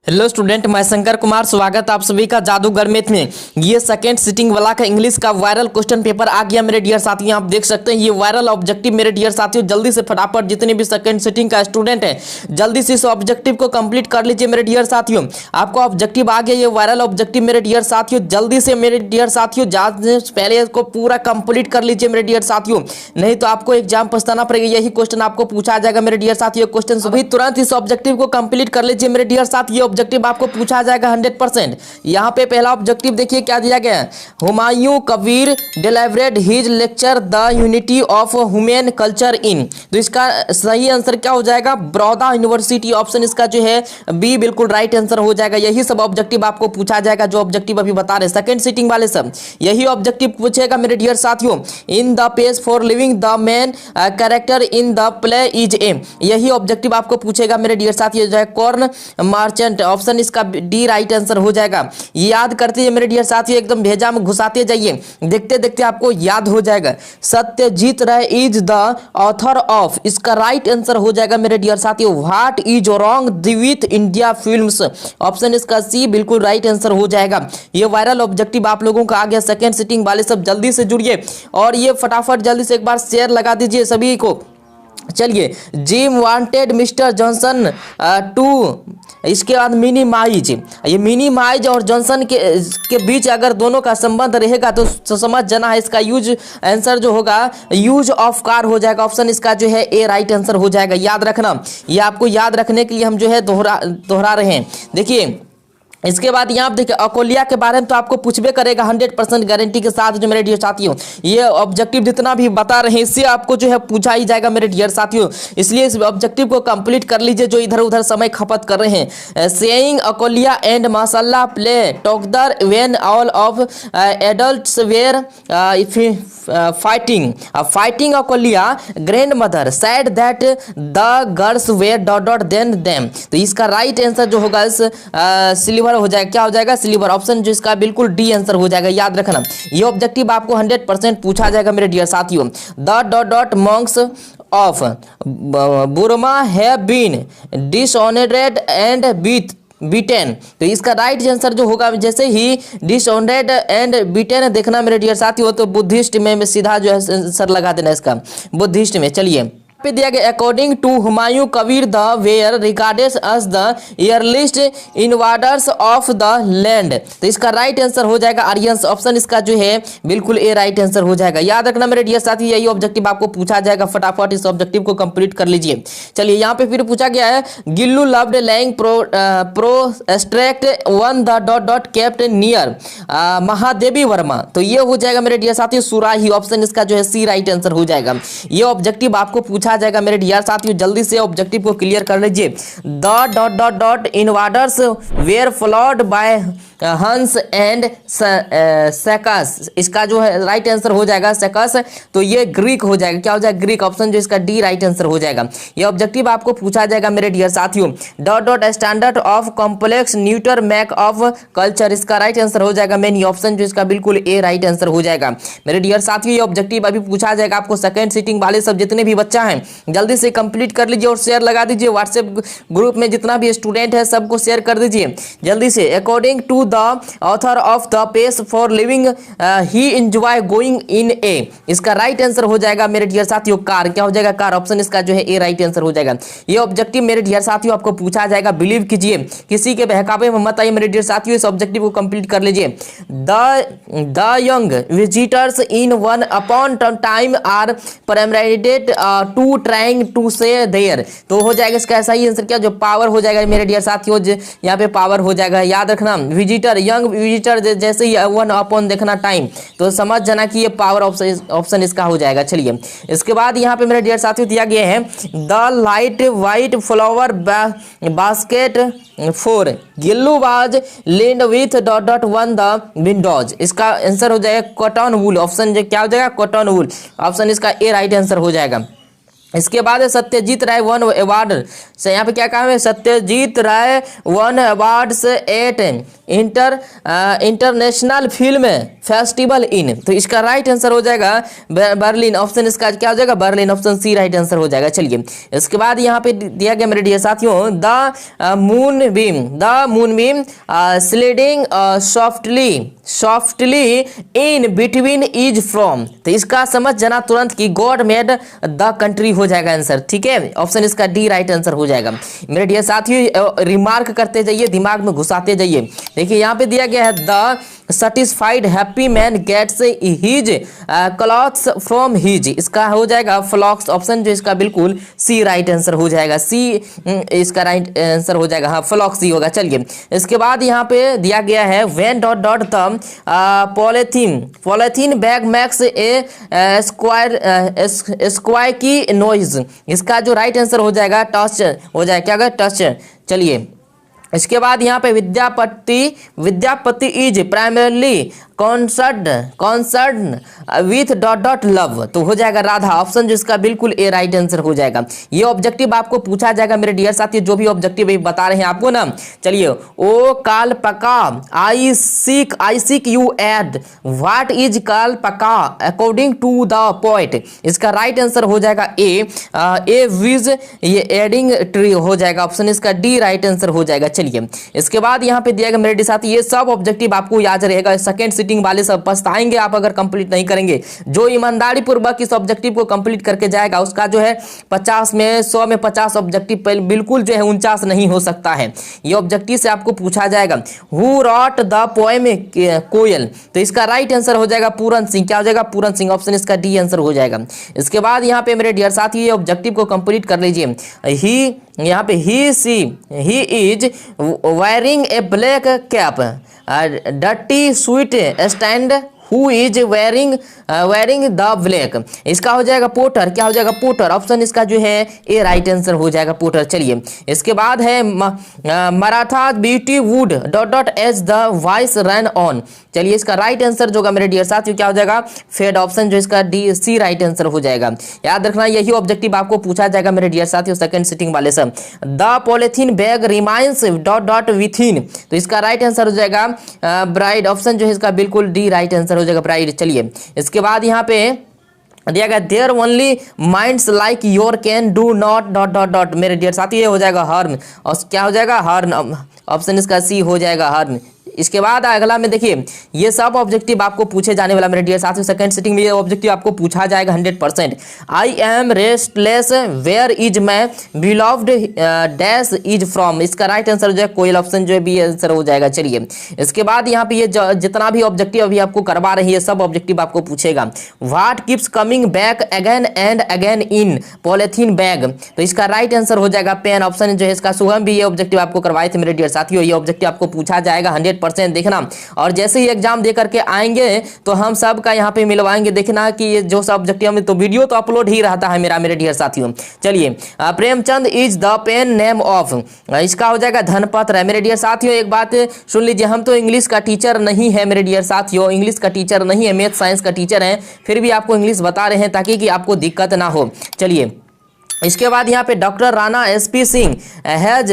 Hello student, मैं शंकर कुमार। स्वागत आप सभी का जादूगर मैथ में। ये सेकंड सिटिंग वाला का इंग्लिश का वायरल क्वेश्चन पेपर आ गया मेरे डियर साथियों। आप देख सकते हैं ये वायरल ऑब्जेक्टिव मेरे डियर साथियों। जल्दी से फटाफट जितने भी सेकंड सिटिंग का स्टूडेंट है जल्दी से इस ऑब्जेक्टिव को कंप्लीट कर लीजिए मेरे डियर साथियों। आपको ऑब्जेक्टिव आ गया, ये वायरल ऑब्जेक्टिव मेरे डियर साथियों। जल्दी से मेरे डियर साथियों जाने से पहले इसको पूरा कंप्लीट कर लीजिए मेरे डियर साथियों, नहीं तो आपको एग्जाम पछताना पड़ेगा। यही क्वेश्चन आपको पूछा जाएगा मेरे डियर साथियों। क्वेश्चन सभी तुरंत इस ऑब्जेक्टिव को कंप्लीट कर लीजिए मेरे डियर साथियों। ऑब्जेक्टिव आपको पूछा जाएगा 100%। यहाँ पे पहला ऑब्जेक्टिव देखिए क्या दिया गया है। Humayun Kabir delivered his lecture the unity of human culture in. तो इसका सही आंसर क्या हो जाएगा? बड़ौदा यूनिवर्सिटी। ऑप्शन इसका जो है बी बिल्कुल राइट आंसर हो जाएगा। यही सब ऑब्जेक्टिव आपको पूछा जाएगा जो ऑब्जेक्टिव अभी बता रहे सेकंड सिटिंग वाले सब यही ऑब्जेक्टिव पूछेगा मेरे डियर साथियों। In the page for living the main character in the play is a. यही ऑब्जेक्टिव आपको पूछेगा मेरे डियर साथियों जो है कॉर्न मर्चेंट। ऑप्शन इसका डी राइट आंसर हो जाएगा। याद करते हैं मेरे डियर साथियों, एकदम भेजा में घुसाते जाइए, देखते देखते आपको याद हो जाएगा। सत्यजीत राय इज द ऑथर ऑफ। इसका राइट आंसर हो जाएगा मेरे डियर साथियों what is wrong with India films. Option इसका सी बिल्कुल राइट आंसर हो जाएगा। ये वायरल ऑब्जेक्टिव आप लोगों का आ गया सेकंड सिटिंग वाले सब जल्दी से जुड़िए और ये फटाफट जल्दी से एक बार शेयर लगा दीजिए सभी को। चलिए, Jim wanted mister Johnson to. इसके बाद मिनिमाइज। ये मिनिमाइज और जॉनसन के बीच अगर दोनों का संबंध रहेगा तो समझ जाना है इसका यूज आंसर जो होगा यूज ऑफ कार हो जाएगा। ऑप्शन इसका जो है ए राइट आंसर हो जाएगा। याद रखना, ये आपको याद रखने के लिए हम जो है दोहरा रहे हैं। देखिए इसके बाद यहाँ आप देखिए अकोलिया के बारे में तो आपको पूछबे करेगा 100% गारंटी के साथ जो मेरे डियर साथियों। ये ऑब्जेक्टिव जितना भी बता रहे हैं इससे आपको जो है पूछा ही जाएगा मेरे डियर साथियों। इसलिए इस ऑब्जेक्टिव को कंप्लीट कर लीजिए जो इधर उधर समय खपत कर रहे हैं। सेइंग अकोलिया एंड माशाल्लाह play together when all of adults were fighting Akolia grand mother said that the girls were dot then them. तो इसका राइट आंसर जो होगा सिल्वर हो जाएगा। क्या हो जाएगा? सिल्वर। ऑप्शन जो इसका बिल्कुल डी आंसर हो जाएगा। याद रखना, ये ऑब्जेक्टिव आपको 100% पूछा जाएगा मेरे डियर साथियों। The monks of Burma have been dishonoured and beaten. तो इसका राइट आंसर जो होगा जैसे ही डिसऑनरेड एंड बीटेन देखना मेरे डियर साथियों तो बुद्धिस्ट में सीधा जो है सर लगा देना इसका बुद्धिस्ट में। चलिए पे दिया गया according to Humayun Kabir the were regarded as the earliest invaders of the land. तो इसका राइट आंसर हो जाएगा आर्यंस। ऑप्शन इसका जो है बिल्कुल ए राइट आंसर हो जाएगा। याद रखना मेरे डियर साथी, यही ऑब्जेक्टिव आपको पूछा जाएगा। फटाफट इस ऑब्जेक्टिव को कंप्लीट कर लीजिए। चलिए यहाँ पे फिर पूछा गया है Gillu loved lying prostrate one the kept near Mahadevi Verma. तो ये हो जाएगा मेरे डियर साथी सुराही। ऑप्शन इसका जो है सी राइट आंसर हो जाएगा। ये ऑब्जेक्टिव आपको पूछा जाएगा मेरे डियर साथियों। जल्दी से ऑब्जेक्टिव को क्लियर कर लीजिए। द इन्वाडर्स वेयर फॉलोड बाय हंस एंड सेकस। इसका जो है राइट आंसर हो जाएगा सेकस। तो ये ग्रीक हो जाएगा। क्या हो जाएगा? ग्रीक। ऑप्शन जो इसका डी राइट आंसर हो जाएगा। ये ऑब्जेक्टिव आपको पूछा जाएगा मेरे डियर साथियों। Standard of complex neuter mac of culture. इसका राइट आंसर हो जाएगा मेन। ऑप्शन जो इसका बिल्कुल ए राइट आंसर हो जाएगा मेरे डियर साथियों। ये ऑब्जेक्टिव अभी पूछा जाएगा आपको सेकंड सिटिंग वाले सब जितने भी बच्चा हैं जल्दी से कंप्लीट कर लीजिए और शेयर लगा दीजिए। व्हाट्सएप ग्रुप में जितना भी स्टूडेंट है सबको शेयर कर दीजिए जल्दी से। According to the author of the page for living he enjoy going in a. इसका राइट आंसर हो जाएगा मेरे डियर साथियों कार। क्या हो जाएगा? कार। ऑप्शन इसका जो है ए राइट आंसर हो जाएगा। ये ऑब्जेक्टिव मेरे डियर साथियों आपको पूछा जाएगा। बिलीव कीजिए, किसी के बहकावे में मत आइए मेरे डियर साथियों। इस ऑब्जेक्टिव को कंप्लीट कर लीजिए। The young visitors in one upon time are permitted to trying to say there. तो हो जाएगा इसका सही आंसर क्या? जो पावर हो जाएगा मेरे डियर साथियों। यहाँ पे पावर हो जाएगा। याद रखना विजिटर यंग विजिटर जैसे ही वन अपॉन देखना टाइम तो समझ जाना कि ये पावर ऑप्शन इसका हो जाएगा। चलिए इसके बाद यहाँ पे मेरे डियर साथियों दिया गया है the light white flower basket for Gillu was lend with one the windows. इसका आंसर हो जाएगा कॉटन वूल। ऑप्शन क्या हो जाएगा? Cotton wool. ऑप्शन इसका ए राइट आंसर हो जाएगा। इसके बाद है सत्यजीत राय वन अवार्ड से, यहाँ पे क्या कहा है, Satyajit Ray won awards at international film festival in. तो इसका राइट आंसर हो जाएगा बर्लिन, ऑप्शन इसका क्या हो जाएगा, Berlin, option C right answer हो जाएगा। चलिए इसके बाद यहाँ पे दिया गया मेरे डियर साथियों, the moon beam sliding softly in between is from. तो इसका समझ जाना तुरंत कि गॉड मेड द कंट्री हो जाएगा आंसर, ठीक है, ऑप्शन इसका डी राइट आंसर हो जाएगा। मेरे डियर साथियों रिमार्क करते जाइए, दिमाग में घुसाते जाइए। देखिए यहाँ पे दिया गया है the satisfied happy man gets his clothes from his, इसका हो जाएगा फ्लॉक्स, ऑप्शन जो इसका बिल्कुल सी राइट आंसर हो जाएगा, सी इसका राइट आंसर हो जाएगा, हाँ फ्लॉक्स ही होगा। चलिए इसके बाद यहाँ पे दिया गया है when dot dot the polythene bag max A square की नॉइज, इसका जो राइट आंसर हो जाएगा टच हो जाएगा, क्या होगा, टच। चलिए इसके बाद यहाँ पे Vidyapati is primarily concern with dot dot love, तो हो जाएगा राधा, ऑप्शन जो इसका बिल्कुल ए राइट आंसर हो जाएगा। ये ऑब्जेक्टिव आपको पूछा जाएगा मेरे डियर साथियों, जो भी ऑब्जेक्टिव बता रहे हैं आपको ना। चलिए O Kalpaka I seek you aid, what is Kalpaka according to the poet, इसका राइट आंसर हो जाएगा ए विज ये एडिंग ट्री हो जाएगा, ऑप्शन इसका डी राइट आंसर हो जाएगा। चलिए इसके बाद यहाँ पे दिया गया मेरे साथ, ये सब ऑब्जेक्टिव आपको याद रहेगा, सेकंड सीटिंग वाले सब पछताएंगे आप अगर कंप्लीट नहीं करेंगे। जो ईमानदारी पूर्वक इस ऑब्जेक्टिव को कंप्लीट करके जाएगा उसका जो है 50 में 100 में 50 ऑब्जेक्टिव बिल्कुल जो है 49 नहीं हो सकता है। ये ऑब्जेक्टिव से आपको पूछा जाएगा हु रॉट द पोएम कोयल, तो इसका राइट आंसर हो जाएगा पूरन सिंह, क्या हो जाएगा, पूरन सिंह, ऑप्शन इसका डी आंसर हो जाएगा। इसके बाद यहाँ पे मेरे डियर साथी ये ऑब्जेक्टिव को कंप्लीट कर लीजिए। यहाँ पे he is wearing a black cap, dirty sweet stand who is wearing the black, इसका हो जाएगा पोटर, क्या हो जाएगा, पोटर, ऑप्शन इसका जो है ए राइट आंसर हो जाएगा, पोटर। चलिए इसके बाद है Maratha beauty would dot dot as the voice run on, चलिए इसका राइट आंसर जो होगा मेरे डियर साथियों क्या हो जाएगा, फेड, ऑप्शन जो इसका डी सी राइट आंसर हो जाएगा। याद रखना यही ऑब्जेक्टिव आपको पूछा जाएगा मेरे डियर साथियों सेकंड सिटिंग वाले सब। The polythene bag remains dot dot within, तो इसका राइट आंसर हो जाएगा ब्राइड, ऑप्शन जो है इसका बिल्कुल डी राइट आंसर हो जाएगा, ब्राइड। चलिए इसके बाद यहाँ पे दिया गया there only minds like your can do not dot dot dot, मेरे डियर साथी ये हो जाएगा हर्न, और क्या हो जाएगा, हर्न, ऑप्शन इसका सी हो जाएगा, हर्न। इसके बाद अगला में देखिए ये सब ऑब्जेक्टिव आपको पूछे जाने वाला मेरे डियर साथियों सेकंड सिटिंग में ये ऑब्जेक्टिव आपको पूछा जाएगा 100%। I am restless where is my beloved dash is from, इसका राइट आंसर हो जाएगा कोयल, ऑप्शन जो है बी आंसर हो जाएगा। चलिए इसके बाद यहाँ पे ये जितना भी ऑब्जेक्टिव अभी आपको करवा रही है सब ऑब्जेक्टिव आपको पूछेगा। What keeps coming back again and again in polythene bag, तो इसका राइट आंसर हो जाएगा पेन, ऑप्शन जो है इसका शुभम भी ये ऑब्जेक्टिव आपको करवाए थे मेरे डियर साथियों, ये ऑब्जेक्टिव आपको पूछा जाएगा 100% देखना। और जैसे ही एग्जाम दे करके आएंगे तो हम सब का यहाँ पे मिलवाएंगे, देखना कि ये जो सब ऑब्जेक्टिव में तो वीडियो तो अपलोड ही रहता है मेरे डियर साथियों। चलिए Premchand is the pen name of, इसका हो जाएगा धनपत्र। मेरे डियर साथियों एक बात सुन लीजिए, हम तो इंग्लिश का टीचर नहीं है मेरे डियर साथियों, इंग्लिश का टीचर नहीं है, मैथ साइंस का टीचर है, फिर भी आपको इंग्लिश बता रहे हैं ताकि कि आपको दिक्कत ना हो। चलिए इसके बाद यहाँ पे doctor Rana SP Singh has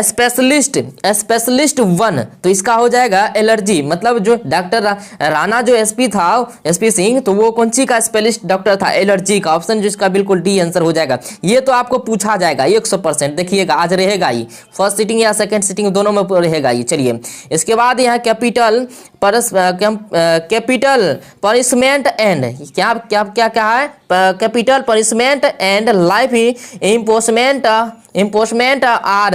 specialist 1, तो इसका हो जाएगा एलर्जी, मतलब जो डॉक्टर राणा जो एसपी था एसपी सिंह तो वो कौन सी का स्पेशलिस्ट डॉक्टर था, एलर्जी का, ऑप्शन जो इसका बिल्कुल डी आंसर हो जाएगा। ये तो आपको पूछा जाएगा 100%, देखिएगा आज रहेगा ही, फर्स्ट सिटिंग या सेकंड सिटिंग दोनों में रहेगा ये। चलिए इसके बाद यहाँ कैपिटल पनिशमेंट एंड क्या क्या क्या क्या है, capital punishment and life imprisonment are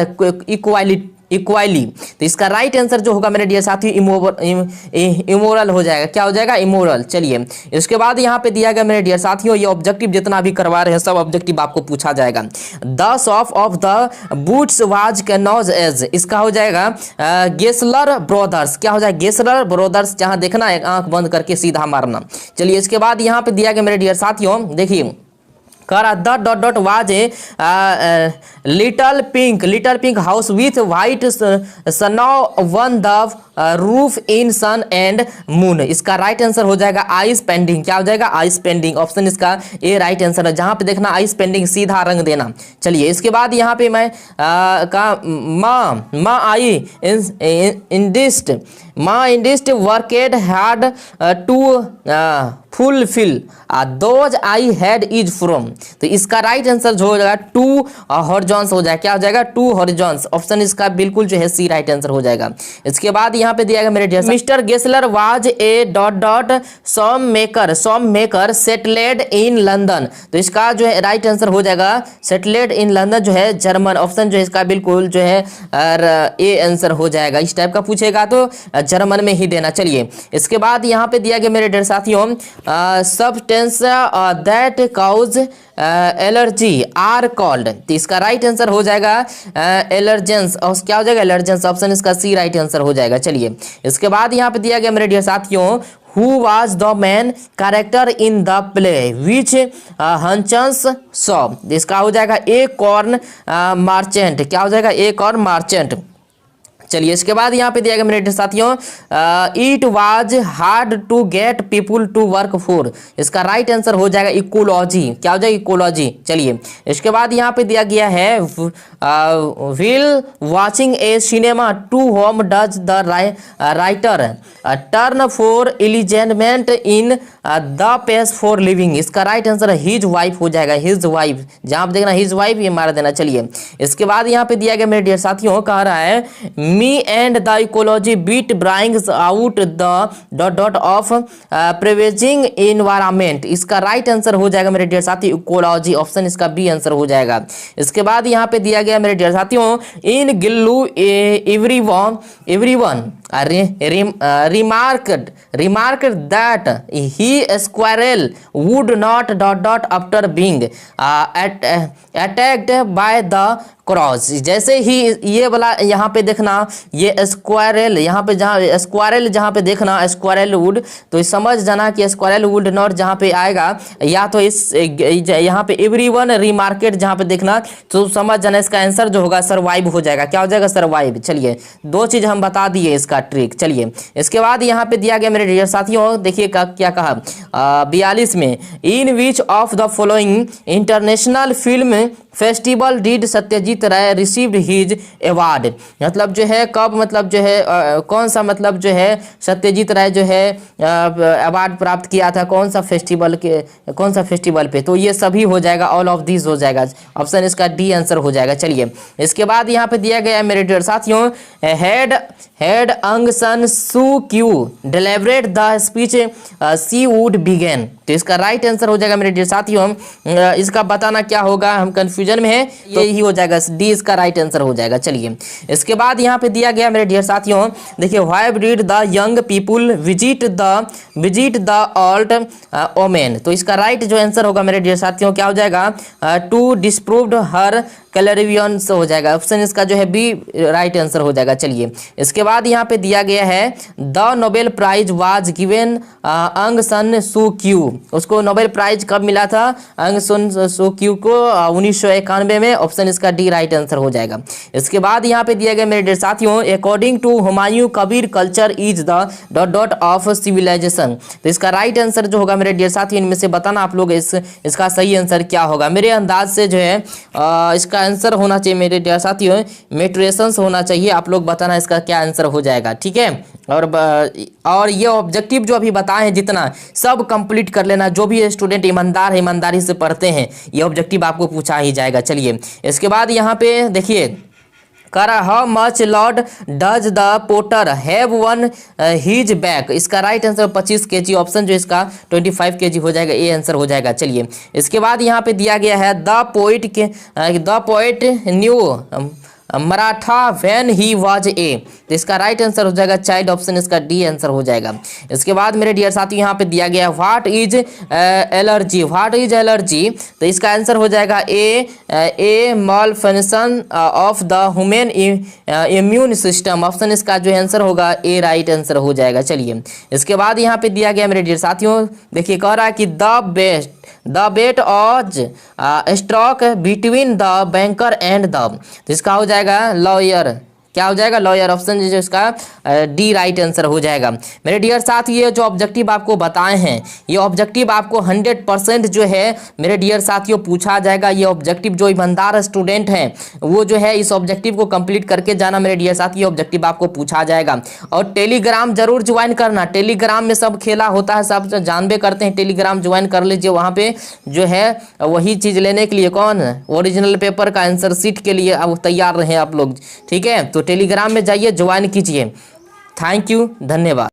equally, तो इसका राइट आंसर जो होगा मेरे डियर साथी इमोरल हो जाएगा, क्या हो जाएगा, इमोरल। चलिए इसके बाद यहाँ पे दिया गया मेरे डियर साथियों ये ऑब्जेक्टिव जितना भी करवा रहे हैं सब ऑब्जेक्टिव आपको पूछा जाएगा। The shop of the boots was canoes as, इसका हो जाएगा गेसलर ब्रदर्स, क्या हो जाएगा, गेसलर ब्रदर्स, जहां देखना है आंख बंद करके सीधा मारना। चलिए इसके बाद यहाँ पे दिया गया मेरे डियर साथियों देखिए कह रहा the dot dot was a little pink house with white snow one the roof in sun and moon. इसका राइट आंसर हो जाएगा आई स्पेंडिंग। क्या हो जाएगा? आई स्पेंडिंग। ऑप्शन इसका ए राइट आंसर है। जहां पे देखना आई स्पेंडिंग सीधा रंग देना। चलिए इसके बाद यहाँ पे मैं माँ I indeed worked hard to fulfil those I had is from. तो इसका राइट आंसर जो हो जाएगा टू हॉरिजॉन्स हो जाएगा। क्या हो जाएगा? To horizons. ऑप्शन इसका बिल्कुल जो है सी राइट आंसर हो जाएगा। इसके बाद यहाँ पे दिया गया मेरे dear mister Gessler was a dot dot some maker settled in London. तो इसका जो है राइट आंसर हो जाएगा सेटलेड इन लंदन जो है जर्मन। ऑप्शन जो है इसका बिल्कुल जो है ए आंसर हो जाएगा। इस टाइप का पूछेगा तो जर्मन में ही देना। चलिए इसके बाद यहाँ पे दिया गया मेरे डियर साथियों substance that cause allergy are called. तो इसका राइट आंसर हो जाएगा एलर्जेंस। और क्या हो जाएगा? एलर्जेंस। ऑप्शन इसका सी राइट आंसर हो जाएगा। चलिए इसके बाद यहाँ पे दिया गया मेरे डियर साथियों Who was the main character in the play which Hutchins saw? इसका हो जाएगा ए कॉर्न मार्चेंट। क्या हो जाएगा? A corn merchant. चलिए इसके बाद यहाँ पे दिया गया मेरे साथियों it was hard to get people to work for. इसका राइट आंसर हो जाएगा इकोलॉजी। क्या हो जाएगा? इकोलॉजी। चलिए इसके बाद यहाँ पे दिया गया है will watching a cinema to home does the writer turn for enlightenment in the pace for living. इसका राइट आंसर हिज वाइफ हो जाएगा। His wife. जहाँ पे देखना हिज वाइफ ये मार देना। चलिए इसके बाद यहाँ पे दिया गया मेरे डियर साथियों कह रहा है Me and the ecology bit brings out the dot of prevailing environment। इसका राइट आंसर हो जाएगा मेरे डियर साथी इकोलॉजी। ऑप्शन इसका बी आंसर हो जाएगा। इसके बाद यहाँ पे दिया गया मेरे डियर साथियों in Gillu everyone remarked that he squirrel would not dot dot after being attacked by the cross. जैसे ही ये वाला यहाँ पे देखना ये स्क्वायरल यहाँ पे जहाँ स्क्वायरल जहाँ पे देखना स्क्वायरल वुड तो समझ जाना कि स्क्वायरल वुड नॉट जहाँ पे आएगा या तो इस यहाँ पे एवरीवन रिमार्केट जहाँ पे देखना तो समझ जाना इसका आंसर जो होगा सर्वाइव हो जाएगा। क्या हो जाएगा? सर्वाइव। चलिए दो चीज हम बता दिए इसका ट्रिक। चलिए इसके बाद यहाँ पे दिया गया मेरे डियर साथियों देखिए क्या कहा 42 में in which of the following international film festival did Satyajit Ray received his award. मतलब जो है कब मतलब जो है कौन सा मतलब जो है सत्यजीत राय जो है अवार्ड प्राप्त किया था कौन सा फेस्टिवल पे? तो ये सभी हो जाएगा। ऑल ऑफ दिस हो जाएगा। ऑप्शन इसका डी आंसर हो जाएगा। चलिए इसके बाद यहाँ पे दिया गया मेरे डियर साथियों had Aung San Suu Kyi delivered the speech she would begin. तो इसका राइट आंसर हो जाएगा मेरे डियर साथियों इसका बताना क्या होगा हम कंफ्यूजन में है यही हो जाएगा डी इसका राइट आंसर हो जाएगा। चलिए इसके बाद यहाँ पे दिया गया मेरे डियर साथियों देखिए why did the young people visit the old women. तो इसका राइट जो आंसर होगा मेरे डियर साथियों क्या हो जाएगा? टू डिस्प्रूव्ड हर कैलोरियंस हो जाएगा। ऑप्शन इसका जो है बी राइट आंसर हो जाएगा। चलिए इसके बाद यहाँ पे दिया गया है the Nobel prize was given Aung San Suu Kyi. उसको नोबेल प्राइज कब मिला था? अंग सन सू क्यू को 1991 में। ऑप्शन इसका डी राइट आंसर हो जाएगा। इसके बाद यहाँ पे दिया गया मेरे डियर साथियों according to Humayun Kabir culture is the dot dot of civilisation. तो इसका राइट आंसर जो होगा मेरे डियर साथियों इनमें से बताना आप लोग इसका सही आंसर क्या होगा। मेरे अंदाज से जो है इसका आंसर होना चाहिए मेरे डियर साथियों मेट्रेशंस होना चाहिए। आप लोग बताना इसका क्या आंसर हो जाएगा। ठीक है और ये ऑब्जेक्टिव जो अभी बताए हैं जितना सब कंप्लीट कर लेना। जो भी स्टूडेंट ईमानदारी से पढ़ते हैं ये ऑब्जेक्टिव आपको पूछा ही जाएगा। चलिए इसके बाद यहाँ पे देखिए करा how much load does the porter have on his back. इसका राइट आंसर 25 kg। ऑप्शन जो इसका 25 kg हो जाएगा। ए आंसर हो जाएगा। चलिए इसके बाद यहाँ पे दिया गया है the poet new Maratha when he was a. तो इसका राइट आंसर हो जाएगा चाइल्ड। ऑप्शन इसका डी आंसर हो जाएगा। इसके बाद मेरे डियर साथियों यहाँ पे दिया गया व्हाट इज एलर्जी। तो इसका आंसर हो जाएगा a malfunction of the human immune system. Option इसका जो आंसर होगा ए राइट आंसर हो जाएगा। चलिए इसके बाद यहाँ पे दिया गया मेरे डियर साथियों देखिए कह रहा है कि the the bet was struck between the banker and the, तो इसका हो जाएगा लॉयर, क्या हो जाएगा लॉयर, ऑप्शन जो इसका डी राइट आंसर हो जाएगा। मेरे डियर साथ ये जो ऑब्जेक्टिव आपको बताए हैं ये ऑब्जेक्टिव आपको 100% जो है मेरे डियर साथियों पूछा जाएगा। ये ऑब्जेक्टिव जो ईमानदार स्टूडेंट हैं वो जो है इस ऑब्जेक्टिव को कंप्लीट करके जाना मेरे डियर साथ, ये ऑब्जेक्टिव आपको पूछा जाएगा। और टेलीग्राम जरूर ज्वाइन करना, टेलीग्राम में सब खेला होता है, सब जानबे करते हैं, टेलीग्राम ज्वाइन कर लीजिए। वहाँ पे जो है वही चीज़ लेने के लिए कौन ओरिजिनल पेपर का आंसर शीट के लिए अब तैयार रहे आप लोग, ठीक है। तो टेलीग्राम में जाइए ज्वाइन कीजिए। थैंक यू, धन्यवाद।